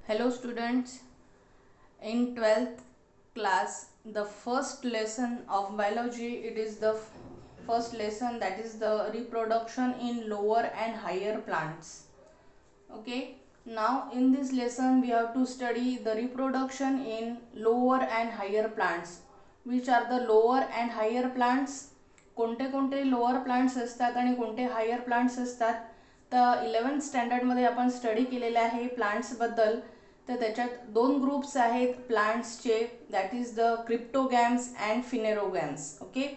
Hello students, in 12th class the first lesson of biology, it is the first lesson, that is the reproduction in lower and higher plants. Okay, now in this lesson we have to study the reproduction in lower and higher plants. Which are the lower and higher plants? कोणते कोणते lower plants असतात आणि कोणते higher plants असतात? तर 11th स्टँडर्डमध्ये आपण study केलेले आहे प्लांट्सबद्दल. तर त्याच्यात दोन ग्रुप्स आहेत प्लांट्सचे, that is the cryptogams and phanerogams. Okay,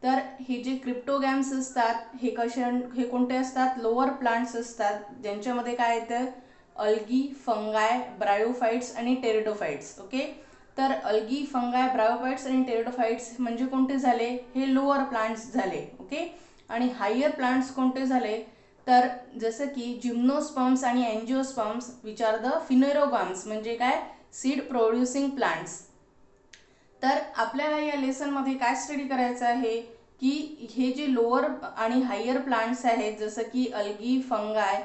तर हे जे क्रिप्टोगॅम्स असतात हे कोणते असतात? लोअर प्लांट्स असतात, ज्यांच्यामध्ये काय येतं? अल्गी, फंगाय, ब्रायोफाइट्स आणि टेरिडोफाइट्स. ओके, तर अल्गी, फंगाय, ब्रायोफाइट्स आणि टेरिडोफाइट्स म्हणजे कोणते झाले? हे लोअर प्लांट्स झाले. ओके, आणि हायर प्लांट्स कोणते झाले? तर जसं की जिम्नोस्पर्म्स आणि एंजिओस्पर्म्स, विच आर द फिनेरोगॅम्स, म्हणजे काय? Seed producing plants. तर आपल्याला या लेसनमध्ये काय स्टडी करायचं आहे की हे जे लोअर आणि हायर प्लांट्स आहेत, जसं की अल्गी, फंगाय,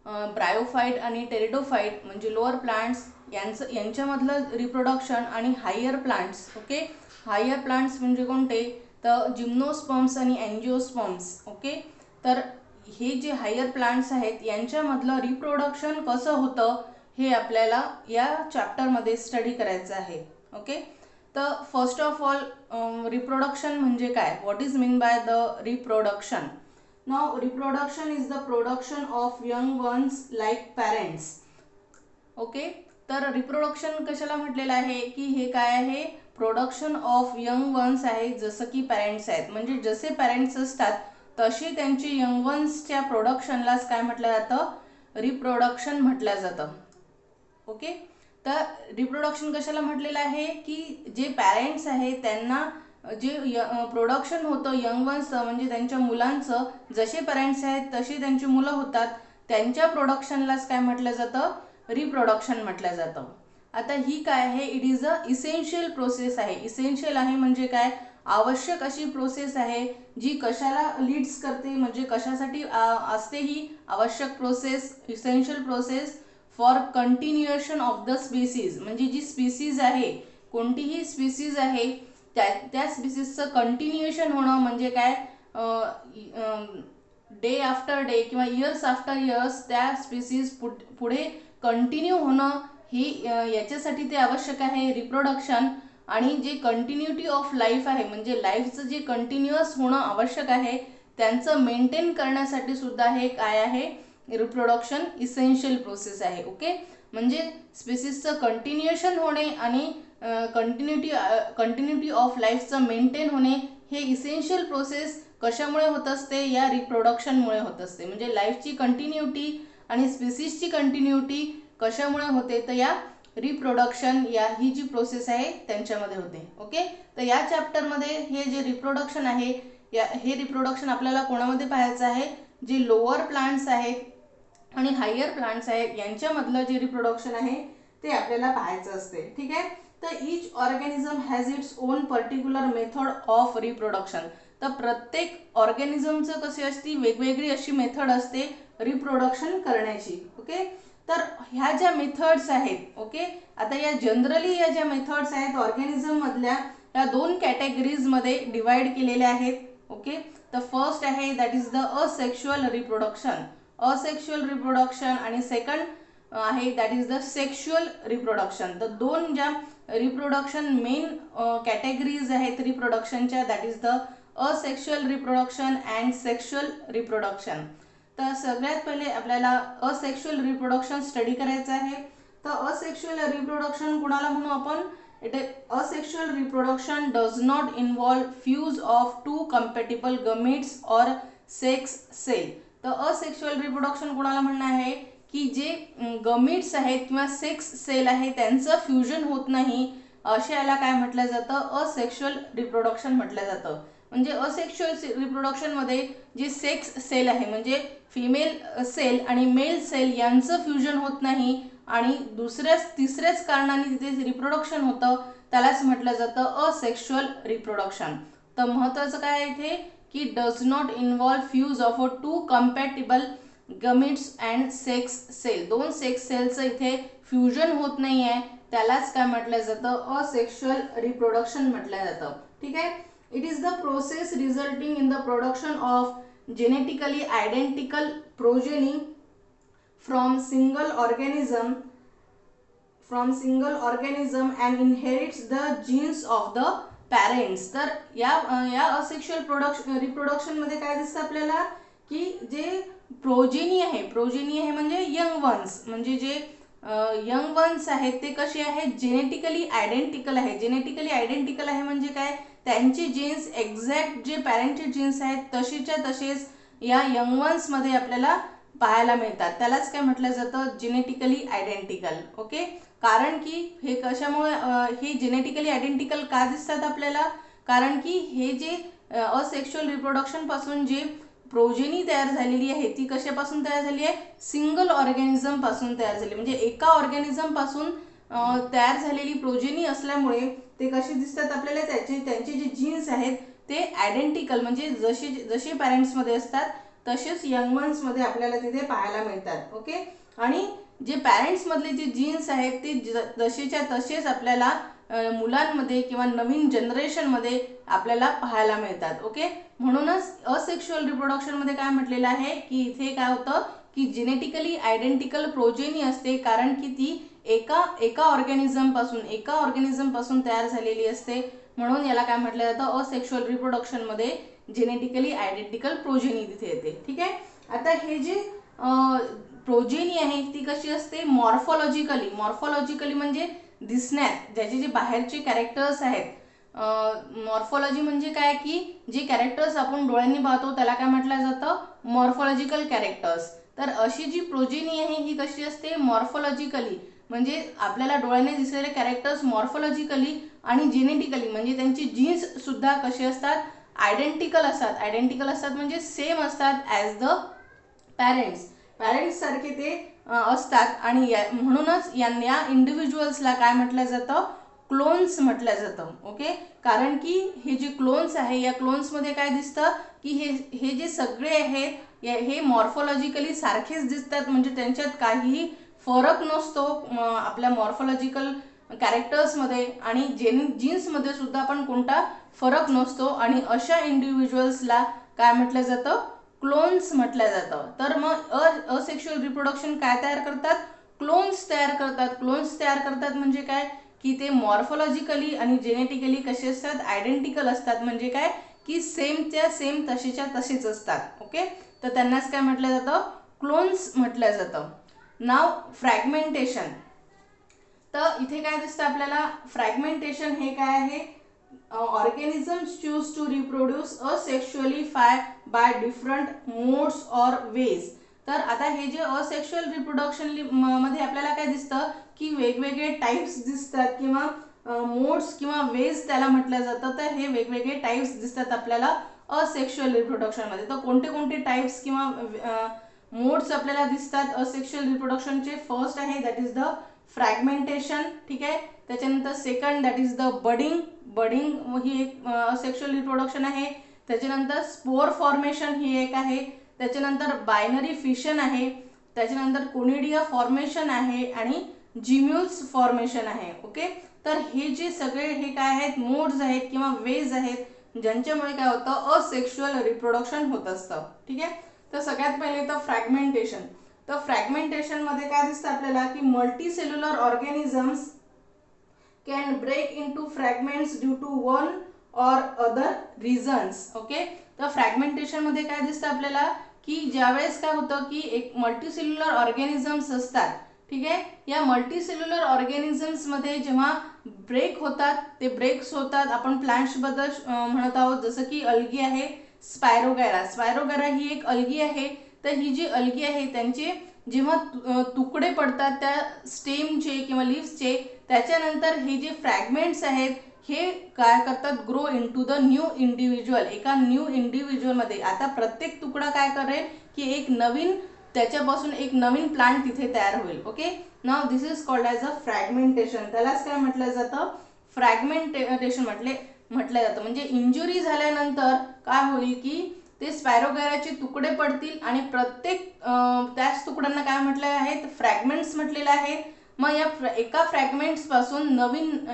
ब्रायोफाइट आणि टेरिडोफाइट म्हणजे लोअर प्लांट्स, यांच्यामधलं रिप्रोडक्शन, आणि higher plants. Okay, higher plants म्हणजे कोणते? तर जिम्नोस्पर्म्स आणि एंजिओस्पर्म्स. ओके, तर हे जे हायर प्लांट्स आहेत यांच्यामधलं रिप्रोडक्शन कसं होतं हे आपल्याला या चॅप्टरमध्ये स्टडी करायचं आहे. ओके, तर फर्स्ट ऑफ ऑल रिप्रोडक्शन म्हणजे काय? What is mean by the reproduction? Now reproduction is the production of young ones like parents. Okay, तर रिप्रोडक्शन कशाला म्हटलेलं आहे की हे काय आहे? प्रोडक्शन ऑफ यंग वन्स आहे, जसं की पॅरेंट्स आहेत, म्हणजे जसे पॅरेंट्स असतात तसे त्यांचे यंग वन्सच्या प्रोडक्शनलाच काय म्हटलं जातं? रिप्रोडक्शन म्हटलं जातं. ओके, तर रिप्रोडक्शन कशाला म्हटलेलं आहे की जे पॅरेंट्स आहेत त्यांना जे प्रोडक्शन होतं यंग वन्स म्हणजे त्यांच्या मुलांचं, जसे पॅरेंट्स आहेत तशी त्यांची मुलं होतात, त्यांच्या प्रोडक्शनलाच काय म्हटलं जातं? रिप्रोडक्शन म्हटलं जातं. आता ही काय आहे? It is a essential process आहे. इसेन्शियल आहे म्हणजे काय? आवश्यक अशी प्रोसेस आहे जी कशाला लीड्स करते, म्हणजे कशासाठी असते ही आवश्यक process, essential process for continuation of the species. म्हणजे जी स्पीसीज आहे, कोणतीही स्पीसीज आहे त्या स्पीसीजचं कंटिन्युएशन होणं म्हणजे काय? डे आफ्टर डे किंवा इयर्स आफ्टर इयर्स त्या स्पीसीज पुढे कंटिन्यू होणं ही याच्यासाठी ते आवश्यक आहे रिप्रोडक्शन. आणि जे कंटिन्युटी ऑफ लाईफ आहे, म्हणजे लाईफचं जे कंटिन्युअस होणं आवश्यक आहे त्यांचं मेंटेन करण्यासाठी सुद्धा हे काय आहे? रिप्रोडक्शन इसेन्शियल प्रोसेस आहे. ओके, म्हणजे स्पीसीजचं कंटिन्युएशन होणे आणि कंटिन्युटी ऑफ लाईफचं मेंटेन होणे हे इसेन्शियल प्रोसेस कशामुळे होत असते? या रिप्रोडक्शनमुळे होत असते. म्हणजे लाईफची कंटिन्युटी आणि स्पीसीजची कंटिन्युटी कशामुळे होते? तर या रिप्रोडक्शन, या ही जी प्रोसेस आहे त्यांच्यामध्ये होते. ओके, तर या चॅप्टरमध्ये हे जे रिप्रोडक्शन आहे, हे रिप्रोडक्शन आपल्याला कोणामध्ये पाहायचं आहे? जे लोअर प्लांट्स आहेत आणि हायर प्लांट्स आहेत यांच्यामधलं जे रिप्रोडक्शन आहे ते आपल्याला पाहायचं असते. ठीक आहे, तर each organism has its own particular method of reproduction. तर प्रत्येक ऑर्गॅनिझमचं कशी असते? वेगवेगळी अशी मेथड असते रिप्रोडक्शन करण्याची. ओके, तर ह्या ज्या मेथड्स आहेत, ओके, आता या जनरली या ज्या मेथड्स आहेत ऑर्गॅनिझम मधल्या, या दोन कॅटेगरीजमध्ये डिवाइड केलेल्या आहेत. ओके, तर फर्स्ट आहे that is the asexual reproduction, asexual reproduction, आणि सेकंड आहे that is the sexual reproduction. तर दोन ज्या रिप्रोडक्शन मेन कॅटेगरीज आहेत रिप्रोडक्शनच्या, that is the asexual reproduction and sexual reproduction. तर सगळ्यात पहिले आपल्याला असेक्शुअल रिप्रोडक्शन स्टडी करायचं आहे. तर असेक्शुअल रिप्रोडक्शन कुणाला म्हणू आपण? It asexual reproduction does not involve fuse of two compatible gametes or sex cell. तर असेक्शुअल रिप्रोडक्शन कुणाला म्हणणं आहे की जे गमेट्स आहेत किंवा सेक्स सेल आहे त्यांचं फ्युजन होत नाही, असे याला काय म्हटलं जातं? असेक्शुअल रिप्रोडक्शन म्हटलं जातं. म्हणजे असेक्शुअल रिप्रोडक्शनमध्ये जे सेक्स सेल आहे, म्हणजे फिमेल सेल आणि मेल सेल यांचं फ्युजन होत नाही आणि तिसऱ्याच कारणाने तिथे रिप्रोडक्शन होतं, त्यालाच म्हटलं जातं असेक्शुअल रिप्रोडक्शन. तर महत्त्वाचं काय आहे इथे की does not involve fuse of a two compatible gametes and sex cell. दोन सेक्स सेलचं इथे फ्युजन होत नाही आहे त्यालाच काय म्हटलं जातं, असेक्शुअल रिप्रोडक्शन म्हटलं जातं. ठीक आहे. It is the process resulting in the production of genetically identical progeny from single organism and inherits the jeans of the parents. तर या असेक्शुअल रिप्रोडक्शन मध्ये काय दिसतं आपल्याला की जे प्रोजेनी आहे म्हणजे यंग वन्स, म्हणजे जे यंग वन्स आहेत ते कसे आहेत, जेनेटिकली आयडेंटिकल आहे. जेनेटिकली आयडेंटिकल आहे म्हणजे काय, त्यांचे जीन्स एक्झॅक्ट जे पॅरेंटचे जीन्स आहेत तसेच्या तसेच या यंग वन्स मध्ये आपल्याला पाहायला मिळतात. त्यालाच काय म्हटलं जातं, जेनेटिकली आयडेंटिकल. ओके. कारण की हे कशामुळे हे जेनेटिकली आयडेंटिकल का दिसतात आपल्याला, कारण की हे जे असेक्शुअल रिप्रोडक्शन पासून जे प्रोजेनी तयार झालेली आहे ती कशापासून तयार झाली आहे, सिंगल ऑर्गॅनिझम पासून तयार झाली. म्हणजे एका ऑर्गॅनिझम पासून तयार झालेली प्रोजेनी असल्यामुळे ते कसे दिसतात आपल्याला, त्यांचे जे जीन्स आहेत ते आयडेंटिकल म्हणजे जसे पॅरेंट्स मध्ये असतात तसेच यंग वन्स मध्ये आपल्याला तिथे पाहायला मिळतात. ओके. आणि जे पॅरेंट्स मधले जे जीन्स आहेत ते जसेच्या तसेच आपल्याला मुलांमध्ये किंवा नवीन जनरेशन मध्ये आपल्याला पाहायला मिळतात. ओके. म्हणूनच असेक्शुअल रिप्रोडक्शन मध्ये काय म्हटलेलं आहे की इथे काय होतं की जेनेटिकली आयडेंटिकल प्रोजेनी असते, कारण की ती एका ऑर्गॅनिझम पासून तयार झालेली असते. म्हणून याला काय म्हटलं जातं, असेक्शुअल रिप्रोडक्शन मध्ये जेनेटिकली आयडेंटिकल प्रोजेनी तिथे येते. ठीक आहे. आता हे जे प्रोजेनी आहे ती कशी असते, मॉर्फोलॉजिकली म्हणजे दिसण्यात, ज्याचे जे बाहेरचे कॅरेक्टर्स आहेत. मॉर्फोलॉजी म्हणजे काय की जे कॅरेक्टर्स आपण डोळ्यांनी पाहतो त्याला काय म्हटलं जातं, मॉर्फोलॉजिकल कॅरेक्टर्स. तर अशी जी प्रोजेनी आहे ही कशी असते, मॉर्फोलॉजिकली म्हणजे आपल्याला डोळ्याने दिसलेले कॅरेक्टर्स मॉर्फोलॉजिकली आणि जेनेटिकली म्हणजे त्यांची जीन्स सुद्धा कशी असतात, आयडेंटिकल असतात म्हणजे सेम असतात ॲज द पॅरेंट्स सारखे ते असतात. आणि म्हणूनच या इंडिव्हिज्युअल्सला काय म्हटलं जातं, क्लोन्स म्हटलं जातं. ओके. कारण की हे जे क्लोन्स आहे या क्लोन्समध्ये काय दिसतं की हे जे सगळे आहेत हे मॉर्फोलॉजिकली सारखेच दिसतात, म्हणजे त्यांच्यात काहीही फरक नसतो आपल्या मॉर्फोलॉजिकल कॅरेक्टर्समध्ये आणि जीन्समध्ये सुद्धा पण कोणता फरक नसतो. आणि अशा इंडिव्हिज्युअल्सला काय म्हटलं जातं, क्लोन्स म्हटलं जातं. तर मग असेक्शुअल रिप्रोडक्शन काय तयार करतात, क्लोन्स तयार करतात म्हणजे काय की ते मॉर्फोलॉजिकली आणि जेनेटिकली कसे असतात, आयडेंटिकल असतात. म्हणजे काय की सेमच्या सेम तसेच्या तसेच असतात. ओके. तर त्यांनाच काय म्हटलं जातं, क्लोन्स म्हटलं जातं. नाव फ्रॅगमेंटेशन. तर इथे काय दिसतं आपल्याला, फ्रॅगमेंटेशन हे काय आहे, organisms choose to reproduce asexually by different modes or ways. तर आता हे जे असेक्शुअल रिप्रोडक्शन मध्ये आपल्याला काय दिसतं की वेगवेगळे टाइप्स दिसतात किंवा मोड्स किंवा वेज त्याला म्हटलं जातं. तर हे वेगवेगळे टाइप्स दिसतात आपल्याला असेक्शुअल रिप्रोडक्शन मध्ये. तर कोणते कोणते टाइप्स किंवा मोड्स आपल्याला दिसतात असेक्शुअल रिप्रोडक्शनचे, फर्स्ट आहे दॅट इज द फ्रॅगमेंटेशन. ठीक आहे. त्याच्यानंतर second that is the budding ही एक असेक्शुअल रिप्रोडक्शन आहे. त्याच्यानंतर स्पोर फॉर्मेशन ही एक आहे. त्याच्यानंतर बायनरी फिशन आहे. त्याच्यानंतर कोनिडिया फॉर्मेशन आहे आणि जिम्यूल्स फॉर्मेशन आहे. ओके. तर हे जे सगळे हे काय आहेत, मोड्स आहेत किंवा वेज आहेत ज्यांच्यामुळे काय होतं, असेक्शुअल रिप्रोडक्शन होत असतं. ठीक आहे. तर सगळ्यात पहिले तर फ्रॅगमेंटेशन. तर फ्रॅगमेंटेशन मध्ये काय दिसतं आपल्याला की multicellular organisms can break into fragments due to one or other reasons. Okay. तर फ्रॅगमेंटेशन मध्ये काय दिसतं आपल्याला की ज्यावेळेस काय होतं की एक मल्टीसेल्युलर ऑर्गॅनिझम्स असतात. ठीक आहे. या मल्टीसेल्युलर ऑर्गॅनिझम्स मध्ये जेव्हा ब्रेक होतात, ते ब्रेक्स होतात. आपण प्लांट्स बद्दल म्हणत आहोत, जसं की अल्गी आहे स्पायरोगॅरा ही एक अल्गी आहे. तर ही जी अल्गी आहे त्यांचे जेव्हा तुकडे पडतात त्या स्टेमचे किंवा लिव्सचे, त्याच्यानंतर हे जे फ्रॅगमेंट्स आहेत हे काय करतात, grow into the new individual. एका न्यू इंडिव्हिज्युअल मध्ये आता प्रत्येक तुकडा काय करेल की एक नवीन त्याच्यापासून एक नवीन प्लांट तिथे तयार होईल. Okay. Now this is called as a fragmentation. त्यालाच काय म्हटलं जातं, फ्रॅगमेंटेशन म्हटलं जातं. म्हणजे इंजुरी झाल्यानंतर काय होईल की ते स्पायरोगॅराचे तुकडे पडतील आणि प्रत्येक त्याच तुकड्यांना काय म्हटलं आहे, फ्रॅगमेंट्स म्हटलेलं आहे. मग या एका फ्रॅगमेंट्स पासून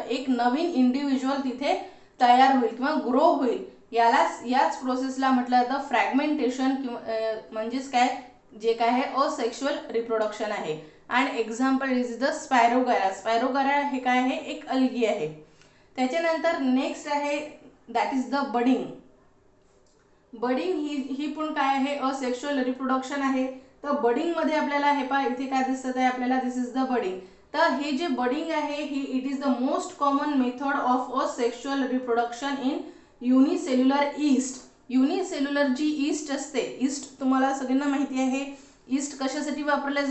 एक नवीन इंडिव्हिज्युअल तिथे तयार होईल किंवा ग्रो होईल. याच प्रोसेसला म्हटलं जातं फ्रॅगमेंटेशन किंवा म्हणजेच काय, जे काय आहे असेक्शुअल रिप्रोडक्शन आहे. And example is the Spirogyra. Spirogyra हे काय आहे, एक अल्गी आहे. त्याच्यानंतर नेक्स्ट आहे that is the budding. Budding ही पण काय आहे, असेक्शुअल रिप्रोडक्शन आहे. तर बडिंग मध्ये आपल्याला हे पहा इथे काय दिसत आहे आपल्याला, दिस इज द बडिंग. तर हे जे बडिंग आहे ही it is the most common method of asexual reproduction in unicellular yeast. Unicellular जी ईस्ट असते, ईस्ट तुम्हाला सगळ्यांना माहिती आहे. ईस्ट कशासाठी वापरले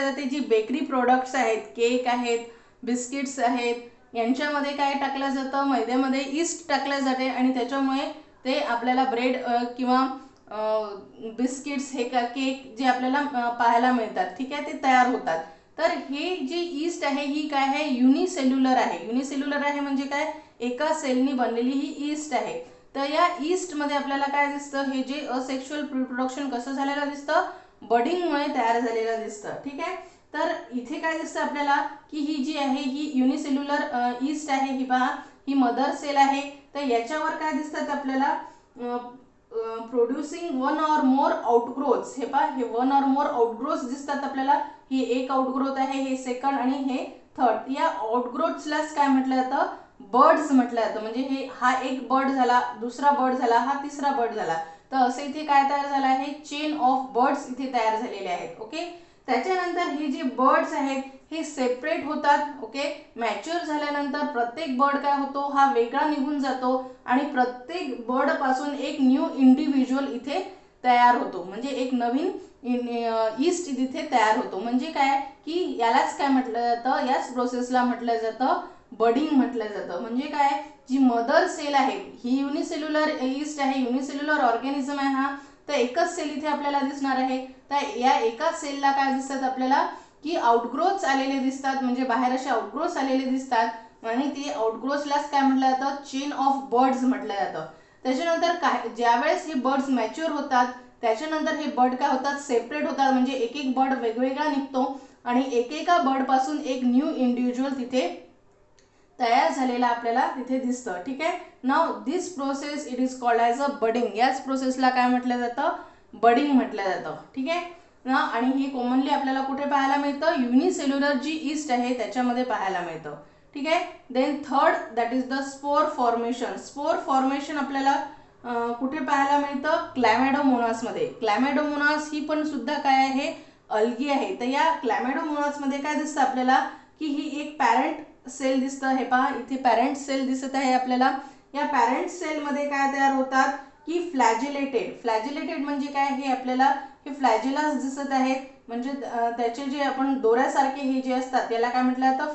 जाते, जी बेकरी प्रोडक्ट्स आहेत, केक आहेत, बिस्किट्स आहेत, यांच्यामध्ये काय टाकलं जातं, मैद्यामध्ये ईस्ट टाकलं जाते आणि त्याच्यामुळे ते आपल्याला ब्रेड किंवा बिस्किट्स हे केक जे आपल्याला पाहायला मिळतात, ठीक आहे, ते तयार होतात. तर हे जे ईस्ट आहे ही काय आहे, युनिसेल्युलर आहे. युनिसेल्युलर आहे म्हणजे काय, एका सेलनी बनलेली ही ईस्ट आहे. तर या ईस्टमध्ये आपल्याला काय दिसतं, हे जे असेक्शुअल रिप्रोडक्शन कसं झालेलं दिसतं, बडिंगमुळे तयार झालेलं दिसतं. ठीक आहे. तर इथे काय दिसतं आपल्याला की ही जी आहे ही युनिसेल्युलर ईस्ट आहे, ही पहा ही मदर सेल आहे. तर याच्यावर काय दिसतात आपल्याला, producing one or more outgrowths. हे पहा हे वन ऑर मोर आउटग्रोथ्स दिसतात आपल्याला. ही एक आउटग्रोथ आहे, हे सेकंड आणि हे थर्ड. या आउटग्रोथ्सलाच काय म्हटलं जातं, बर्ड्स म्हटलं जातं. म्हणजे हा एक बर्ड झाला, दुसरा बर्ड झाला, हा तिसरा बर्ड झाला. तर असे इथे काय तयार झालं आहे, चेन ऑफ बर्ड्स इथे तयार झालेले आहेत. ओके. त्याच्यानंतर हे जे बर्ड्स आहेत हे सेपरेट होतात. ओके. मॅच्युअर झाल्यानंतर प्रत्येक बर्ड काय होतो, हा वेगळा निघून जातो आणि प्रत्येक बर्ड पासून एक न्यू इंडिव्हिज्युअल इथे तयार होतो. म्हणजे एक नवीन ईस्ट तिथे तयार होतो. म्हणजे काय की यालाच काय म्हटलं जातं, याच प्रोसेसला म्हटलं जातं बडिंग म्हटलं जातं. म्हणजे काय, जी मदर सेल आहे ही युनिसेल्युलर ईस्ट आहे, युनिसेल्युलर ऑर्गॅनिझम आहे हा. तर एकच सेल इथे आपल्याला दिसणार आहे. तर या एकाच सेलला काय दिसतात आपल्याला की आउटग्रोथ्स आलेले दिसतात. म्हणजे बाहेर असे आउटग्रोथ्स आलेले दिसतात आणि ते आउटग्रोथ्सलाच काय म्हटलं जातं, चेन ऑफ बर्ड्स म्हटलं जातं. त्याच्यानंतर काय, ज्यावेळेस हे बर्ड्स मॅच्युअर होतात त्याच्यानंतर हे बर्ड काय होतात, सेपरेट होतात. म्हणजे एक एक बर्ड वेगवेगळा निघतो आणि एकेका बर्ड पासून एक न्यू इंडिव्हिज्युअल तिथे तयार झालेला आपल्याला तिथे दिसतं. ठीक आहे. Now this process it is called as a budding. याच प्रोसेसला काय म्हटलं जातं, बडिंग म्हटलं जातं. ठीक आहे ना. आणि ही कॉमनली आपल्याला कुठे पाहायला मिळतं, युनिसेल्युलर जी ईस्ट आहे त्याच्यामध्ये पाहायला मिळतं. ठीक आहे. Then third that is the spore formation. Spore formation आपल्याला कुठे पाहायला मिळतं, क्लॅमॅडोमोनासमध्ये. क्लॅमॅडोमोनास ही पण सुद्धा काय आहे, अल्गी आहे. तर या क्लॅमॅडोमोनासमध्ये काय दिसतं आपल्याला की ही एक पॅरेंट सेल दिसतं. हे पहा इथे पॅरेंट सेल दिसत आहे आपल्याला. या पॅरेंट सेलमध्ये काय तयार होतात की फ्लॅजिलेटेड. फ्लॅजिलेटेड म्हणजे काय, हे आपल्याला हे फ्लॅजिलास दिसत आहेत. म्हणजे त्याचे जे आपण दोऱ्यासारखे हे जे असतात याला काय म्हटलं जातं,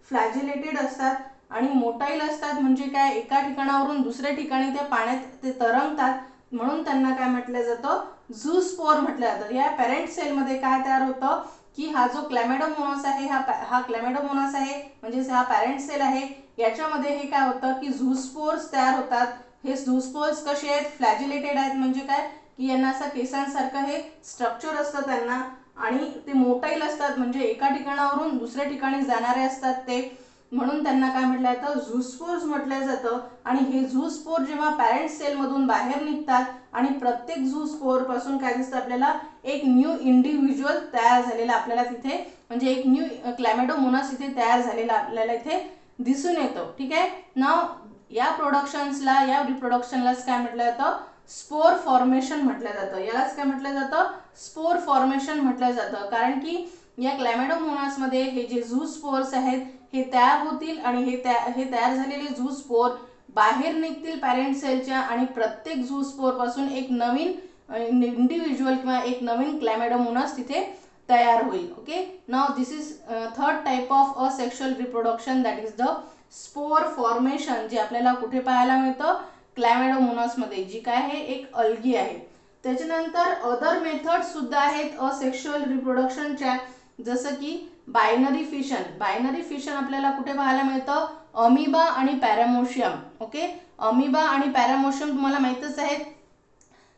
फ्लॅजिलेटेड असतात. आणि मोटाईल असतात. म्हणजे काय, एका ठिकाणावरून दुसऱ्या ठिकाणी त्या पाण्यात ते तरंगतात म्हणून त्यांना काय म्हटलं जातं, झूस्पोर म्हटलं जातं. या पॅरेंट सेलमध्ये काय तयार होतं की हा जो क्लॅमॅडोमोनास आहे हा क्लॅमॅडोमोनास आहे म्हणजे हा पॅरेंट सेल आहे. याच्यामध्ये हे काय होतं की झूस्पोर्स तयार होतात. हे झूस्पोर्स कसे आहेत, फ्लॅजिलेटेड आहेत. म्हणजे काय की यांना असं केसांसारखं हे स्ट्रक्चर असतं त्यांना आणि ते मोटाईल असतात. म्हणजे एका ठिकाणावरून दुसऱ्या ठिकाणी जाणारे असतात ते, म्हणून त्यांना काय म्हटलं जातं, झूस्पोर्स म्हटलं जातं. आणि हे झूस्पोर जेव्हा पॅरेंट सेलमधून बाहेर निघतात आणि प्रत्येक झूस्पोर पासून काय दिसतं आपल्याला, एक न्यू इंडिव्हिज्युअल तयार झालेला आपल्याला तिथे, म्हणजे एक न्यू क्लॅमॅडोमोनास इथे तयार झालेला आपल्याला इथे दिसून येतो. ठीक आहे. नाव या प्रोडक्शन्सला, या रिप्रोडक्शनलाच काय म्हटलं जातं, स्पोर फॉर्मेशन म्हटलं जातं. यालाच काय म्हटलं जातं, स्पोर फॉर्मेशन म्हटलं जातं. कारण की या क्लॅमॅडोमोनासमध्ये हे जे झूस्पोर्स आहेत हे तयार होतील आणि हे तयार झालेले झूस्पोर बाहेर निघतील पॅरेंट सेलच्या आणि प्रत्येक झूस्पोर पासून एक नवीन इंडिव्हिज्युअल किंवा एक नवीन क्लॅमॅडोमोनास तिथे तयार होईल. Okay. Now this is third type of asexual reproduction that is the spore formation, जे आपल्याला कुठे पाहायला मिळतं, क्लॅमॅडोमोनासमध्ये, जी काय आहे एक अल्गी आहे. त्याच्यानंतर अदर मेथड सुद्धा आहेत असेक्शुअल रिप्रोडक्शनच्या, जसं की बायनरी फिशन. बायनरी फिशन आपल्याला कुठे पाहायला मिळतं, अमिबा आणि पॅरामोशियम. ओके. अमिबा आणि पॅरामोशियम तुम्हाला माहीतच आहेत.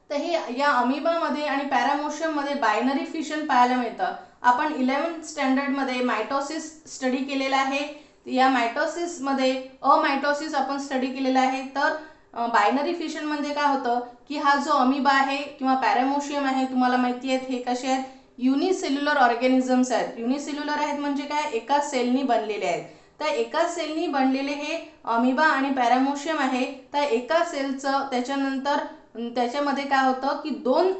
तर हे या अमिबामध्ये आणि पॅरामोशियममध्ये बायनरी फिशन पाहायला मिळतं. आपण 11th स्टँडर्डमध्ये मायटोसिस स्टडी केलेला आहे. या मायटोसिसमध्ये अमायटोसिस आपण स्टडी केलेला आहे. तर बायनरी फिशन म्हणजे काय होतं की हा जो अमिबा आहे किंवा पॅरामोशियम आहे, तुम्हाला माहिती आहेत हे कसे आहेत, युनिसेल्युलर ऑर्गॅनिझम्स आहेत. युनिसेल्युलर आहेत म्हणजे काय, एका सेलनी बनलेले आहेत. तर एका सेलनी बनलेले हे अमिबा आणि पॅरामोशियम आहे. तर एका सेलचं त्याच्यानंतर त्याच्यामध्ये काय होतं की दोन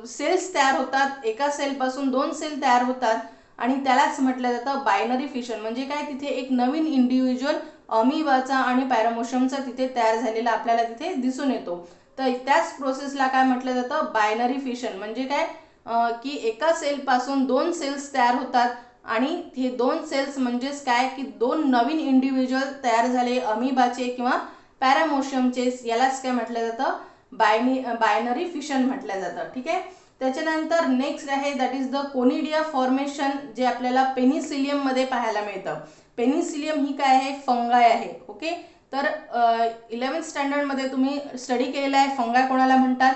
सेल्स तयार होतात, एका सेलपासून दोन सेल तयार होतात आणि त्यालाच म्हटलं जातं बायनरी फिशन. म्हणजे काय, तिथे एक नवीन इंडिव्हिज्युअल अमिबाचा आणि पॅरामोशियमचा तिथे तयार झालेला आपल्याला तिथे दिसून येतो. तर त्याच प्रोसेसला काय म्हटलं जातं, बायनरी फिशन. म्हणजे काय की एका सेलपासून दोन सेल्स तयार होतात आणि हे दोन सेल्स म्हणजेच काय की दोन नवीन इंडिव्हिज्युअल तयार झाले अमिबाचे किंवा पॅरामोशियमचे, यालाच काय म्हटलं जातं, बायनरी फिशन म्हटलं जातं. ठीक आहे. त्याच्यानंतर नेक्स्ट आहे that is the conidia formation, जे आपल्याला पेनिसिलियम मध्ये पाहायला मिळतं. पेनिसिलियम ही काय आहे, फंगाय आहे. ओके. तर 11th स्टँडर्डमध्ये तुम्ही स्टडी केलेला आहे फंगाय कोणाला म्हणतात.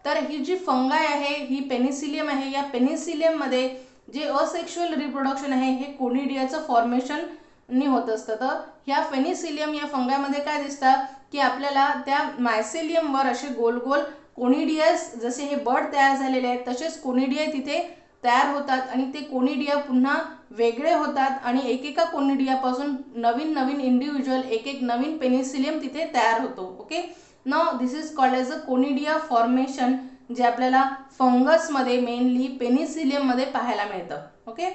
तर ही जी फंगाय आहे ही पेनिसिलियम आहे. या पेनिसिलियममध्ये जे असेक्शुअल रिप्रोडक्शन आहे हे कोनिडियाचं फॉर्मेशननी होत असतं. तर ह्या पेनिसिलियम या फंगायमध्ये काय दिसतं की आपल्याला त्या मायसेलियमवर असे गोल गोल कोनिडियास, जसे हे बर्ड तयार झालेले आहेत तसेच कोनिडिया तिथे तयार होतात आणि ते कोनिडिया पुन्हा वेगळे होतात आणि एकेका कोनिडियापासून नवीन नवीन इंडिव्हिज्युअल एक एक नवीन पेनिसिलियम तिथे तयार होतो. Okay. Now this is called as a conidia formation, जे आपल्याला फंगसमध्ये मेनली पेनिसिलियममध्ये पाहायला मिळतं. ओके.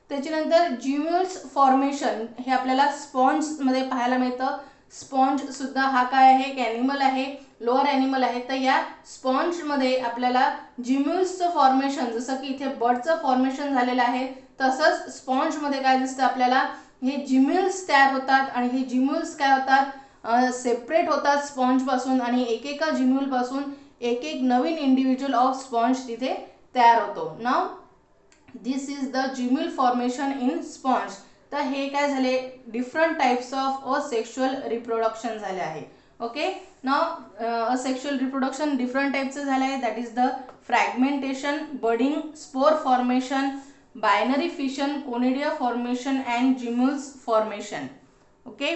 त्याच्यानंतर जिम्युल्स फॉर्मेशन हे आपल्याला स्पॉन्जमध्ये पाहायला मिळतं. स्पॉन्ज सुद्धा हा काय आहे, एक ॲनिमल आहे, लोअर ॲनिमल आहे. तर या स्पॉन्जमध्ये आपल्याला जिम्युल्सचं फॉर्मेशन, जसं की इथे बर्डचं फॉर्मेशन झालेलं आहे तसंच स्पॉन्जमध्ये काय दिसतं आपल्याला, हे जिम्युल्स तयार होतात आणि हे जिम्युल्स काय होतात, सेपरेट होतात स्पॉन्जपासून आणि एकेका जिम्युलपासून एक एक नवीन इंडिव्हिज्युअल ऑफ स्पॉन्ज तिथे तयार होतो. नाव this is the gemmule formation in sponge. तर हे काय झाले, different types of asexual reproduction झाले आहे. ओके. नाव असेक्शुअल रिप्रोडक्शन डिफरंट टाइपचं झालं आहे. That is the fragmentation, budding, spore formation, binary fission, conidia formation and gemmules formation. Okay.